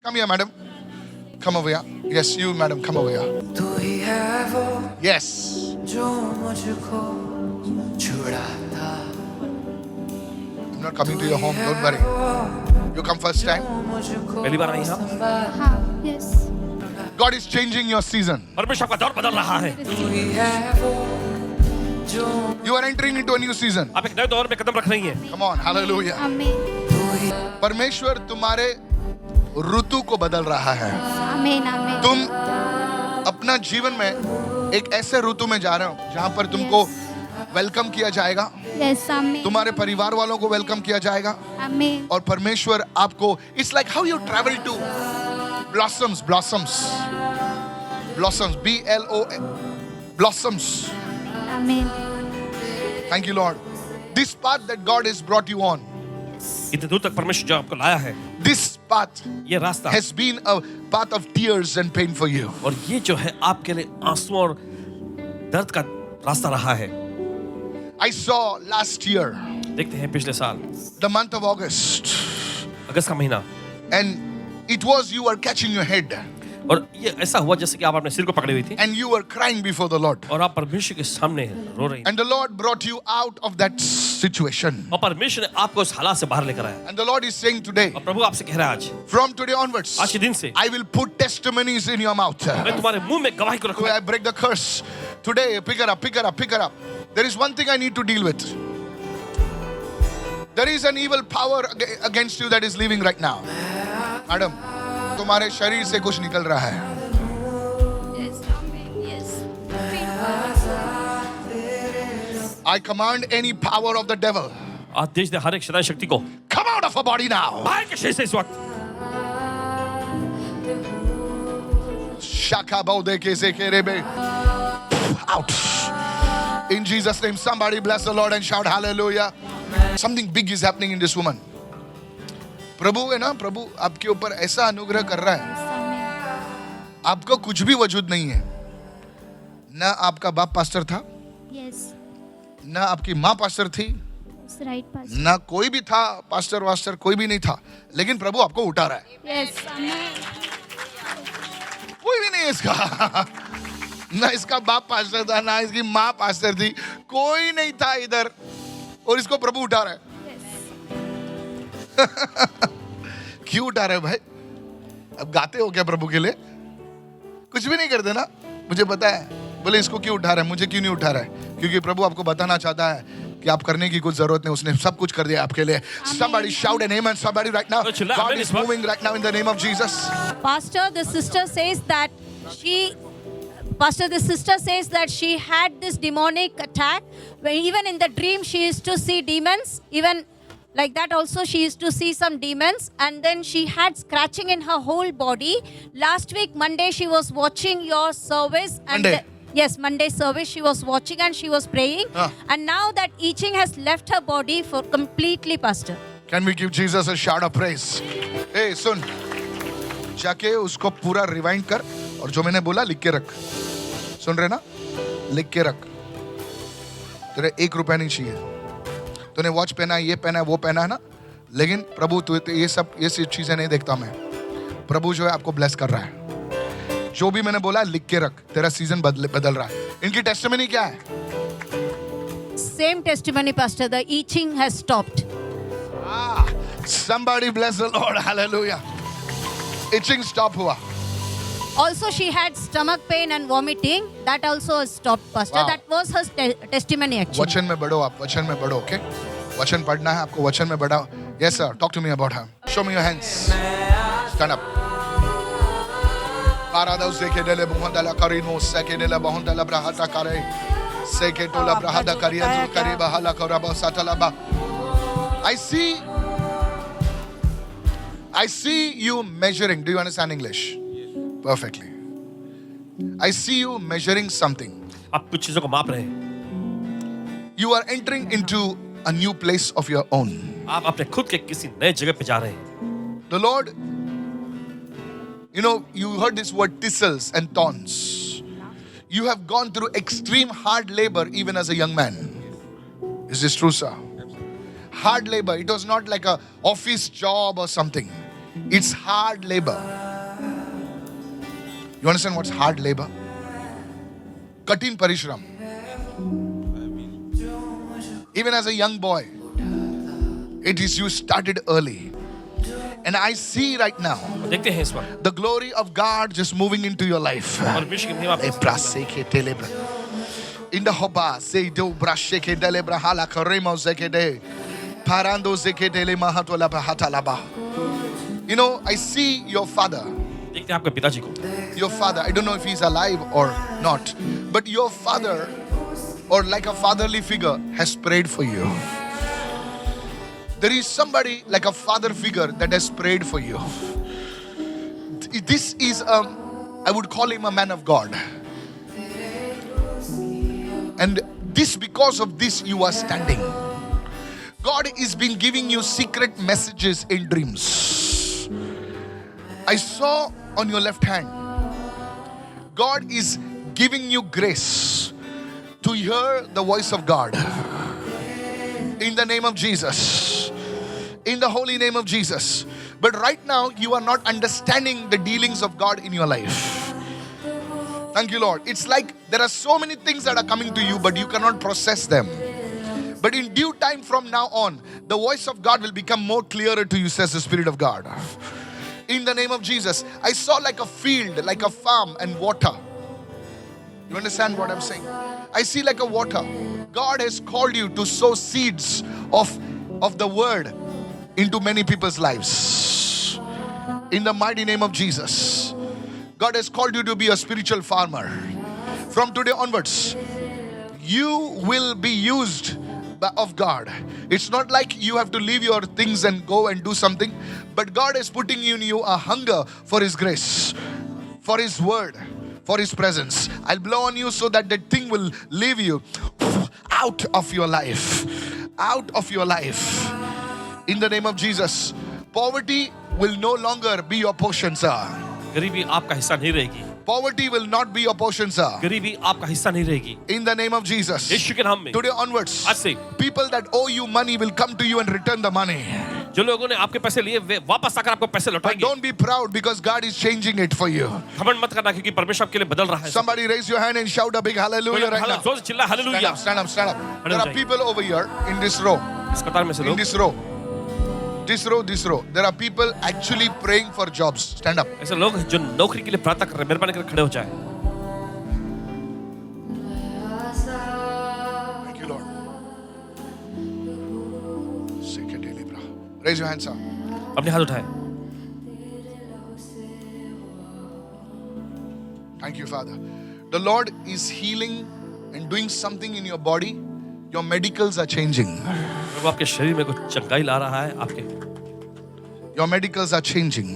Come here, madam. Come over here. Yes, you, madam, come over here. तू ही है वो Yes. जो मुझको छुड़ाता I'm not coming to your home. Don't worry. You come first time. मुझको पहली बार आई हैं आप? हाँ, yes. God is changing your season. परमेश्वर आपका दौर बदल रहा है। तू ही है वो जो You are entering into a new season. आप एक नए दौर में कदम रख रही हैं। Come on, hallelujah. Amen. तू ही परमेश्वर तुम्हारे ऋतु को बदल रहा है। Amen. Amen. तुम अपना जीवन में एक ऐसे ऋतु में जा रहे हो जहां पर तुमको वेलकम किया जाएगा, Yes. Amen. तुम्हारे परिवार वालों को वेलकम किया जाएगा, Amen. और परमेश्वर आपको, it's like how you travel to blossoms, BLO, blossoms. Amen. Thank you, Lord. This path that God has brought you on, इतने दूर तक परमेश्वर जो आपको लाया है, this path ये रास्ता has been a path of tears and pain for you. और ये जो है आपके लिए आंसू और दर्द का रास्ता रहा है। I saw last year, देखते हैं पिछले साल the month of August, अगस्त का महीना, and it was you were catching your head और ये ऐसा हुआ जैसे कि आप अपने सिर को पकड़ी हुई थी and you were crying before the Lord. और आप परमेश्वर के सामने रो रही थी And the Lord brought you out of that situation. और परमेश्वर ने आपको उस हालात से बाहर लेकर आया। And the Lord is saying today, और प्रभु आपसे कह रहा है आज, from today onwards, आज के दिन से I will put testimonies in your mouth. मैं तुम्हारे मुंह में गवाही को I रखूंगा। break the curse. Today, pick her up, pick her up, pick her up. There is one thing I need to deal with. There is an evil power against you that is living right now. Madam, तुम्हारे शरीर से कुछ निकल रहा है। Yes. Amen. Yes. I command any power of the devil, आज देश ने हर एक शैतान शक्ति को come out of her body now. बाहर के शरीर से इस वक्त Shaka baude kese kerebe. Out. In Jesus' name, somebody bless the Lord and shout hallelujah. Something big is happening in this woman. प्रभु है ना, प्रभु आपके ऊपर ऐसा अनुग्रह कर रहा है, Amen. आपको कुछ भी वजूद नहीं है। ना आपका बाप पास्टर था, Yes. ना आपकी माँ पास्टर थी, That's right, Pastor. ना कोई भी था, पास्टर वास्टर कोई भी नहीं था, लेकिन प्रभु आपको उठा रहा है। Yes. Amen. कोई भी नहीं है इसका, ना इसका बाप पास्टर था, ना इसकी माँ पास्टर थी, कोई नहीं था इधर, और इसको प्रभु उठा रहा है। क्यों उठा रहे हो भाई? अब गाते हो क्या प्रभु के लिए? कुछ भी नहीं करते ना, मुझे पता है। बोले इसको क्यों उठा रहा है, मुझे क्यों नहीं उठा रहा है? क्योंकि प्रभु आपको बताना चाहता है कि आप करने की कुछ जरूरत नहीं, उसने सब कुछ कर दिया आपके लिए। Somebody shout an amen, somebody right now. God is moving right now in the name of Jesus. Pastor, the sister says that she had this demonic attack. Where even in the dream, she used to see demons. Even like that also, she used to see some demons. And then she had scratching in her whole body. Last week, Monday, she was watching your service. And Monday? Yes, Monday service, she was watching and she was praying. And now that itching has left her body for completely, Pastor. Can we give Jesus a shout of praise? Hey, सुन, जाके उसको पूरा rewind कर और जो मैंने बोला लिख के रख। सुन रहे ना? लिख के रख। तेरे 1 रुपया नहीं चाहिए। तूने वॉच पहना है, ये पहना है, वो पहना है ना, लेकिन प्रभु तू ये सब चीजें नहीं देखता मैं। प्रभु जो है आपको ब्लेस कर रहा है। जो भी मैंने बोला लिख के रख, तेरा सीजन बदल रहा है। इनकी टेस्टिमनी क्या है? Same testimony, Pastor. The itching has stopped. Somebody bless the Lord, hallelujah. Itching stop हुआ। Also, she had stomach pain and vomiting. That also has stopped, Pastor. Wow. That was her testimony, actually. वचन में बढ़ो आप, वचन में बढ़ो, okay? वचन पढ़ना है आपको, वचन में बढ़ाओ। Yes sir, talk to me about her. Show me your hands. Stand up. Parados de que dele buhondala karino seke dele buhondala brahata kare seke tola brahada kariya kariba hala karaba satalaba. I see you measuring. Do you understand English? Perfectly. I see you measuring something. आप कुछ चीजों को माप रहे हैं। You are entering into a new place of your own. आप अपने खुद के किसी नए जगह पे जा रहे हैं। The Lord, you know, you heard this word thistles and thorns. You have gone through extreme hard labor even as a young man. Is this true, sir? Hard labor. It was not like a office job or something. It's hard labor. You understand what's hard labor? Katin parishram. Even as a young boy, it is you started early. And I see right now देखते हैं इस वक्त the glory of God just moving into your life. परमेश्वर की महिमा In the hoba, say do brasheke delebra hala karemo zekede. Parando zekedele mahatola bahatalaba. You know, I see your father. देखते हैं आपके पिताजी को Your father, I don't know if he's alive or not, but your father, or like a fatherly figure, has prayed for you. There is somebody like a father figure that has prayed for you. This is I would call him a man of God. And this, because of this, you are standing. God is been giving you secret messages in dreams. I saw on your left hand, God is giving you grace to hear the voice of God. In the name of Jesus. In the holy name of Jesus. But right now, you are not understanding the dealings of God in your life. Thank you, Lord. It's like there are so many things that are coming to you, but you cannot process them. But in due time from now on, the voice of God will become more clearer to you, says the Spirit of God. In the name of Jesus, I saw like a field, like a farm and water. You understand what I'm saying? I see like a water. God has called you to sow seeds of the word into many people's lives. In the mighty name of Jesus. God has called you to be a spiritual farmer. From today onwards, you will be used of God. It's not like you have to leave your things and go and do something, but God is putting in you a hunger for His grace, for His word, for His presence. I'll blow on you so that that thing will leave you out of your life. Out of your life. In the name of Jesus. Poverty will no longer be your portion, sir. गरीबी आपका हिस्सा नहीं रहेगी Poverty will not be your portion, sir. गरीबी आपका हिस्सा नहीं रहेगी In the name of Jesus. यीशु के नाम में Today onwards, आज से people that owe you money will come to you and return the money. जो लोगों ने आपके पैसे लिए वे वापस आकर आपको पैसे But लौटाएंगे don't be proud because God is changing it for you. घमंड मत करना क्योंकि परमेश्वर आपके लिए बदल रहा है Somebody raise your hand and shout a big hallelujah right now. जोर से चिल्ला Stand hallelujah up, stand up, stand up. There are people over here in this row. इस कतार में से In लोग this row. This row. There are people actually praying for jobs. Stand up. ऐसे लोग हैं जो नौकरी के लिए प्रार्थना कर रहे हैं मेहरबानी करके खड़े हो जाए Thank you, Lord. Raise your hands up. अपने हाथ उठाए Thank you, Father. The Lord is healing and doing something in your body. Your medicals are changing. वो आपके शरीर में कुछ चंगाई ला रहा है आपके Your medicals are changing.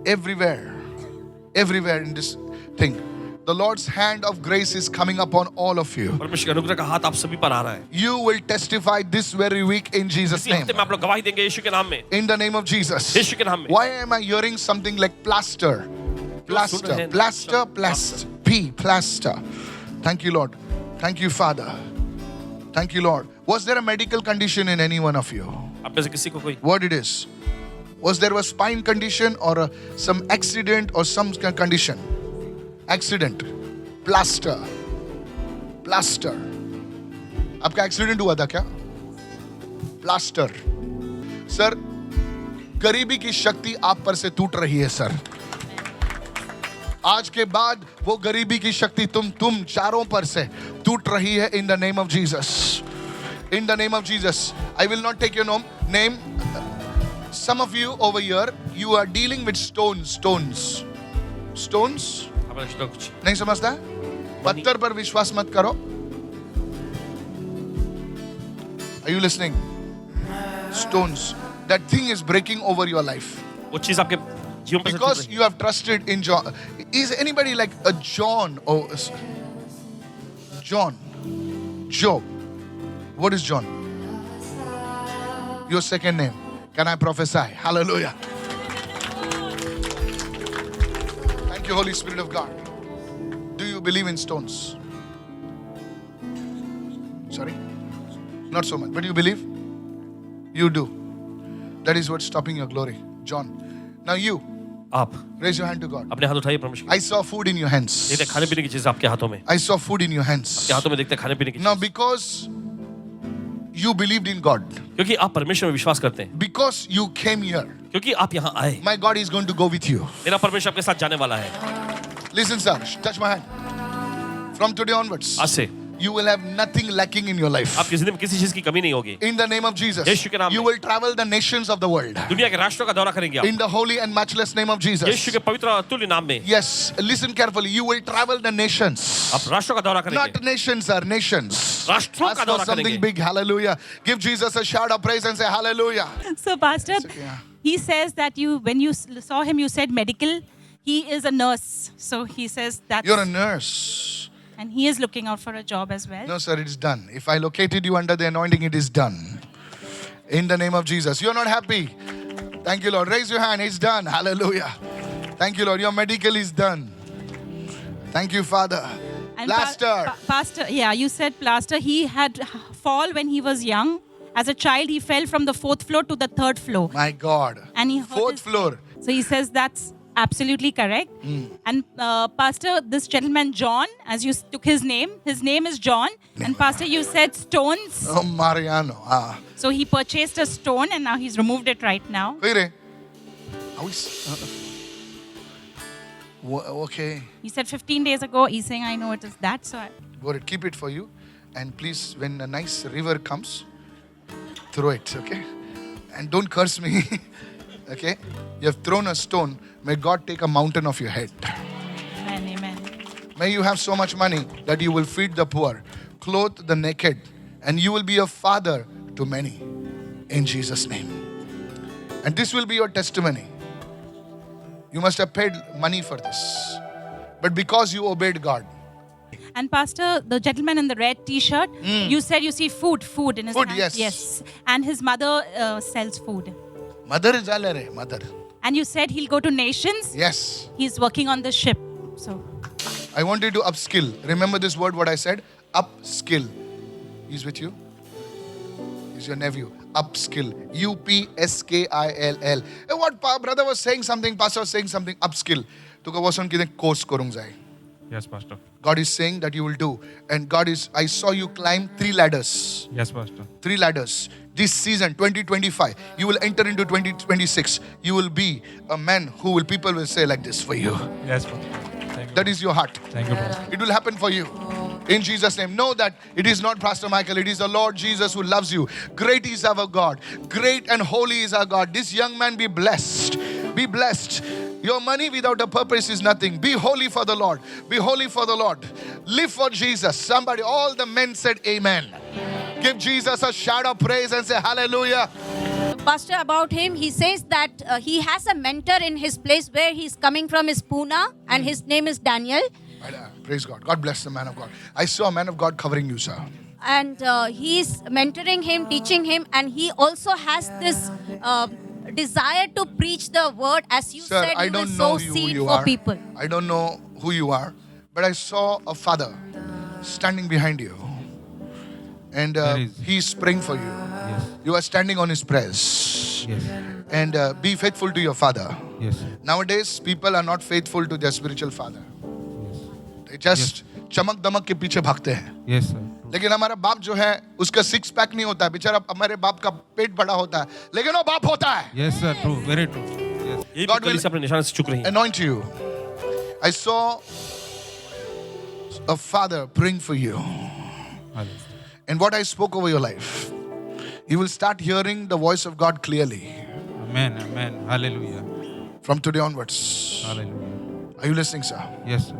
Everywhere in this thing. The Lord's hand of grace is coming upon all of you. परमेश्वर के अनुग्रह का हाथ आप सभी पर आ रहा है You will testify this very week in Jesus' इसी name. हफ्ते में आप लोग गवाही देंगे यीशु के नाम में In the name of Jesus. यीशु के नाम में Why am I hearing something like plaster? Plaster. Thank you, Lord. Thank you, Father. Thank you, Lord. Was there a medical condition in any one of you? आप में से किसी को कोई What it is? Was there a spine condition or some accident or some condition? Accident. Plaster. आपका accident हुआ था क्या? Plaster. सर, गरीबी की शक्ति आप पर से टूट रही है सर. आज के बाद वो गरीबी की शक्ति तुम चारों पर से टूट रही है in the name of Jesus. In the name of Jesus. I will not take your name. Some of you over here, you are dealing with stones. Stones? आप लोग कुछ नहीं समझता? पत्थर पर विश्वास मत करो. Are you listening? Stones. That thing is breaking over your life. वो चीज आपके जीवन पर से टूट Because रही you have trusted in John. Is anybody like a John or John? Job. What is John? Your second name. Can I prophesy? Hallelujah. Thank you, Holy Spirit of God. Do you believe in stones? Sorry? Not so much. But you believe? You do. That is what's stopping your glory. John. Now you, आप raise your hand to God. अपने हाथ उठाइए परमेश्वर I saw food in your hands. देखते खाने पीने की चीज आपके हाथों में, I saw food in your hands. आपके हाथों में देखते खाने पीने की Now चीज, because you believed in God, क्योंकि आप परमेश्वर में विश्वास करते हैं, because you came here, क्योंकि आप यहाँ आए, my God is going to go with you. मेरा परमेश्वर आपके साथ जाने वाला है. Listen, sir, touch my hand. From today onwards, आज से you will have nothing lacking in your life. आपकी जिंदगी में किसी चीज की कमी नहीं होगी. In the name of Jesus, यीशु के नाम you में. will travel the nations of the world. दुनिया के राष्ट्रों का दौरा करेंगे आप, In the holy and matchless name of Jesus. यीशु के पवित्र और अतुल्य नाम में. Yes, listen carefully. You will travel the nations. आप राष्ट्रों का दौरा करेंगे, Not nations, sir, nations. राष्ट्रों Ask का for दौरा something करेंगे. big. Hallelujah. Give Jesus a shout of praise and say hallelujah. So, Pastor, okay, yeah. he says that when you saw him, you said medical. He is a nurse. So he says that. You're a nurse. And he is looking out for a job as well. No, sir, it's done. If I located you under the anointing, it is done. In the name of Jesus. You're not happy. Thank you, Lord. Raise your hand. It's done. Hallelujah. Thank you, Lord. Your medical is done. Thank you, Father. And Plaster. Pastor, yeah, you said plaster. He had fall when he was young. As a child, he fell from the 4th floor to the 3rd floor. My God. And he hurt 4th his- floor. So he says that's absolutely correct. And Pastor, this gentleman John, as you took his name is John. And Pastor, you said stones. Oh, Mariano. Ah. So he purchased a stone and now he's removed it right now. Wait, are we? Okay. He said 15 days ago, he's saying, I know it is that. So Go ahead. Keep it for you. And please, when a nice river comes, throw it, okay? And don't curse me, okay? You have thrown a stone. May God take a mountain off your head. amen, amen. May you have so much money that you will feed the poor, clothe the naked, and you will be a father to many. In Jesus' name. And this will be your testimony. You must have paid money for this. But because you obeyed God. And Pastor, the gentleman in the red t-shirt, you said you see food in his Food, hand. yes. Yes. And his mother sells food. Mother is alere, mother. And you said he'll go to nations. Yes. He's working on the ship. So I want you to upskill. Remember this word, what I said? Upskill. He's with you? He's your nephew. Upskill. UPSKILL. What brother was saying something, pastor was saying something, upskill. To go wasan kide course korung jai. Yes, Pastor. God is saying that you will do. And God is, I saw you climb 3 ladders. Yes, Pastor. 3 ladders. This season, 2025, you will enter into 2026. You will be a man who will, people will say like this for you. Yes, Pastor. Thank you. That is your heart. Thank you, Pastor. It will happen for you. In Jesus' name. Know that it is not Pastor Michael. It is the Lord Jesus who loves you. Great is our God. Great and holy is our God. This young man be blessed. Be blessed. Your money without a purpose is nothing. Be holy for the Lord. Be holy for the Lord. Live for Jesus. Somebody, all the men said amen. Give Jesus a shout of praise and say hallelujah. Pastor, about him, he says that he has a mentor in his place where he's coming from, is Pune, and his name is Daniel. Praise God. God bless the man of God. I saw a man of God covering you, sir. And he's mentoring him, teaching him, and he also has this desire to preach the word. As you Sir, said, I you will don't know sow who seed you for are. people. I don't know who you are, but I saw a father standing behind you. And he's praying for you. Yes. You are standing on his prayers. Yes. And be faithful to your father. Yes. Nowadays, people are not faithful to their spiritual father. They just चमक दमक के पीछे भागते हैं. Yes, sir. लेकिन हमारा बाप जो है उसका 6 पैक नहीं होता है. बेचारा हमारे बाप का पेट बड़ा होता है. लेकिन वो बाप होता है. Yes, sir. True. Very true. Yes. ये God कली will से अपने निशान से चुक रही है. Anoint you. I saw a father praying for you. Hallelujah. And what I spoke over your life, you will start hearing the voice of God clearly Amen. Amen. Hallelujah. from today onwards. Hallelujah. Are you listening, sir? Yes, sir.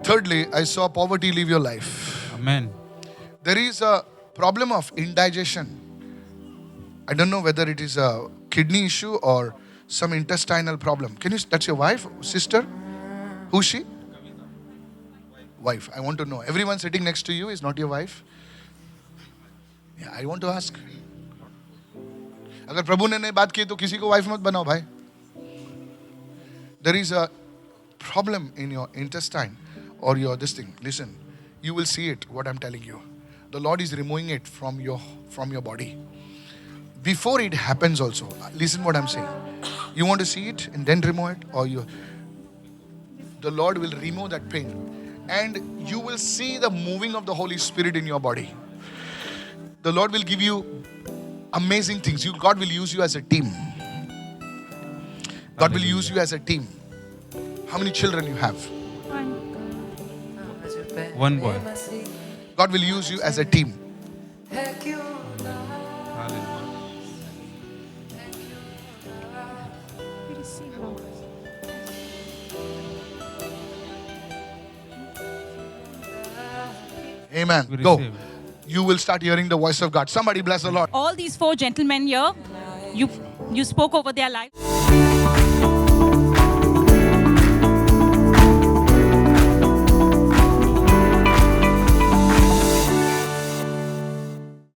Thirdly, I saw poverty leave your life. Amen. There is a problem of indigestion. I don't know whether it is a kidney issue or some intestinal problem. That's your wife, sister? Who's she? Wife. I want to know. Everyone sitting next to you is not your wife? Yeah, I want to ask. अगर प्रभु ने नहीं बात की तो किसी को wife मत बनाओ भाई. There is a problem in your intestine or your this thing. Listen, you will see it, what I'm telling you. The Lord is removing it from your body. before it happens also, listen what I'm saying. You want to see it and then remove it, or the Lord will remove that pain, and you will see the moving of the Holy Spirit in your body. The Lord will give you amazing things. God will use you as a team. God will use you as a team. How many children you have? One boy. God will use you as a team. Hallelujah. Amen. We Go. receive. You will start hearing the voice of God. Somebody bless the Lord. All these 4 gentlemen here, you spoke over their lives.